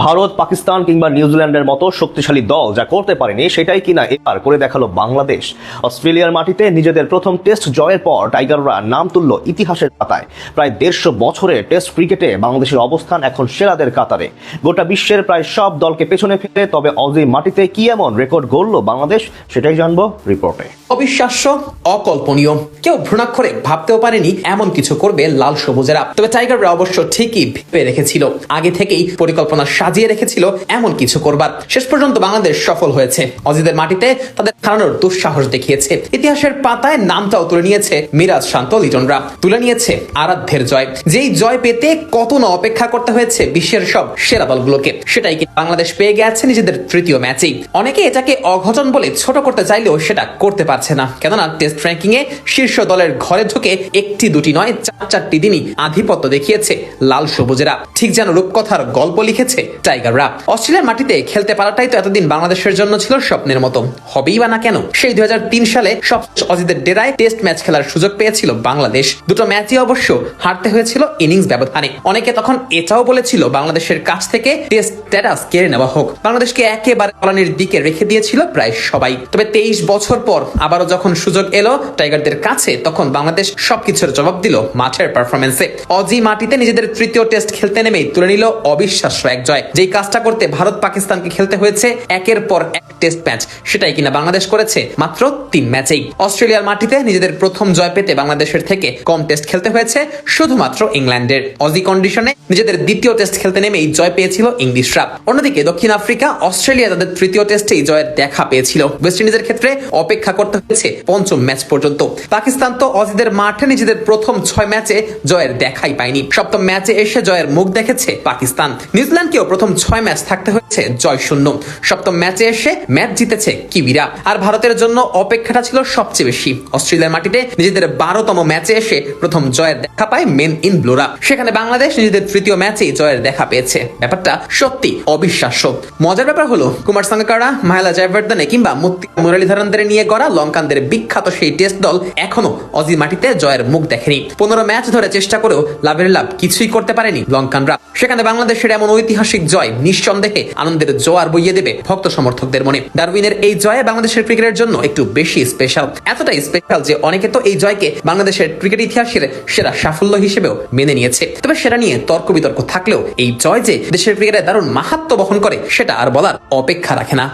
ভারত, পাকিস্তান কিংবা নিউজিল্যান্ডের মতো শক্তিশালী দল যা করতে পারেনি সেটাই কিনা এবার করে দেখালো বাংলাদেশ। অস্ট্রেলিয়ার মাটিতে নিজেদের প্রথম টেস্ট জয়ের পর টাইগাররা নাম তুলল ইতিহাসের পাতায়। প্রায় 150 বছরে টেস্ট ক্রিকেটে বাংলাদেশের অবস্থান এখন সেরাদের কাতারে। গোটা বিশ্বের প্রায় সব দলকে পেছনে ফেলে তবে অজি মাটিতে কি এমন রেকর্ড গড়ল বাংলাদেশ, সেটাই জানবো রিপোর্টে। অবিশ্বাস্য, অকল্পনীয়, কেউ ভ্রূণাক্ষরে ভাবতেও পারেনি এমন কিছু করবে লাল সবুজেরা। তবে টাইগাররা অবশ্য ঠিকই ভেবে রেখেছিল, আগে থেকেই পরিকল্পনা সাজিয়ে রেখেছিল এমন কিছু করবার। শেষ পর্যন্ত বাংলাদেশ সফল হয়েছে। অজিদের মাটিতে তাদের হারানোর দুঃসাহস দেখিয়েছে। ইতিহাসের পাতায় নামটাও তুলে নিয়েছে মিরাজ শান্ত লিটনরা, তুলে নিয়েছে আরাধ্যের জয়। যেই জয় পেতে কত না অপেক্ষা করতে হয়েছে বিশ্বের সব সেরা দলগুলোকে, সেটাই কি বাংলাদেশ পেয়ে গেছে নিজেদের তৃতীয় ম্যাচেই। অনেকে এটাকে অঘটন বলে ছোট করতে চাইলেও সেটা করতে পারছে না, কেননা টেস্ট র্যাঙ্কিং এ শীর্ষ দলের ঘরে ঢুকে একটি দুটি নয়, চারটি দিনই আধিপত্য দেখিয়েছে লাল সবুজেরা। ঠিক যেন রূপকথার গল্প লিখেছে টাইগাররা। অস্ট্রেলিয়ার মাটিতে খেলতে পারাটাই তো এতদিন বাংলাদেশের জন্য ছিল স্বপ্নের মতো, হবেই বা না কেন। সেই 2003 সালে সব অজিদের ডেরায় টেস্ট ম্যাচ খেলার সুযোগ পেয়েছিল বাংলাদেশ। দুটো ম্যাচই অবশ্য হারতে হয়েছিল ইনিংস ব্যবধানে। অনেকে তখন এটাও বলেছিল বাংলাদেশের কাছ থেকে টেস্ট স্ট্যাটাস কেড়ে নেওয়া হোক। বাংলাদেশকে একেবারে তলানির দিকে রেখে দিয়েছিল প্রায় সবাই। তবে 23 বছর পর আবারও যখন সুযোগ এলো টাইগারদের কাছে, তখন বাংলাদেশ সবকিছুর জবাব দিল মাঠের পারফরমেন্সে। অজি মাটিতে নিজেদের তৃতীয় টেস্ট খেলতে নেমেই তুলে নিল অবিশ্বাস্য এক জয়। যেই কাজটা করতে ভারত পাকিস্তানকে খেলতে হয়েছে একের পর এক টেস্ট ম্যাচ, সেটাই কিনা বাংলাদেশ করেছে মাত্র 3 ম্যাচেই। অস্ট্রেলিয়ার মাটিতে নিজেদের প্রথম জয় পেতে বাংলাদেশের থেকে কম টেস্ট খেলতে হয়েছে শুধুমাত্র ইংল্যান্ডের। অজি কন্ডিশনে নিজেদের দ্বিতীয় টেস্ট খেলতে নেমেই জয় পেয়েছিল ইংলিশরা। অন্যদিকে দক্ষিণ আফ্রিকা, অস্ট্রেলিয়া তাদের তৃতীয় টেস্টেই জয়ের দেখা পেয়েছিল। ওয়েস্ট ইন্ডিজের ক্ষেত্রে অপেক্ষা করতে হয়েছে পঞ্চম ম্যাচ পর্যন্ত। পাকিস্তান তো অজিদের মাঠে নিজেদের প্রথম 6 ম্যাচে জয়ের দেখাই পায়নি। সপ্তম ম্যাচে এসে জয়ের মুখ দেখেছে পাকিস্তান। নিউজিল্যান্ডকেও প্রথম 6 ম্যাচ থাকতে হয়েছে জয় শূন্য। সপ্তম ম্যাচে এসে ম্যাচ জিতেছে কিবিরা। আর ভারতের জন্য অপেক্ষাটা ছিল সবচেয়ে বেশি। অস্ট্রেলিয়ার মাটিতে নিজেদের 12তম ম্যাচে এসে প্রথম জয়ের দেখা পায় মেন ইন ব্লুরা। সেখানে বাংলাদেশ নিজেদের তৃতীয় ম্যাচেই জয়ের দেখা পেয়েছে। ব্যাপারটা সত্যি অবিশ্বাস্য। মজার ব্যাপার হলো কুমার সাঙ্গাকারা, মাহেলা জয়বর্ধনে কিংবা মুরলীধরনদের নিয়ে গড়া লঙ্কানদের বিখ্যাত সেই টেস্ট দল এখনো অজি মাটিতে জয়ের মুখ দেখেনি। 15 ম্যাচ ধরে চেষ্টা করেও লাভের লাভ কিছুই করতে পারেনি লঙ্কানরা। সেখানে বাংলাদেশের এমন ঐতিহাসিক জয় নিঃসন্দেহে আনন্দের জোয়ার বইয়ে দেবে ভক্ত সমর্থকদের মনে। ডারউইনের এই জয়ে বাংলাদেশের ক্রিকেটের জন্য একটু বেশি স্পেশাল, এতটাই স্পেশাল যে অনেকে তো এই জয়কে বাংলাদেশের ক্রিকেট ইতিহাসের সেরা সাফল্য হিসেবেও মেনে নিয়েছে। তবে সেটা নিয়ে তর্ক বিতর্ক থাকলেও এই জয় যে দেশের ক্রিকেটে দারুণ মাহাত্ম্য বহন করে সেটা আর বলার অপেক্ষা রাখে না।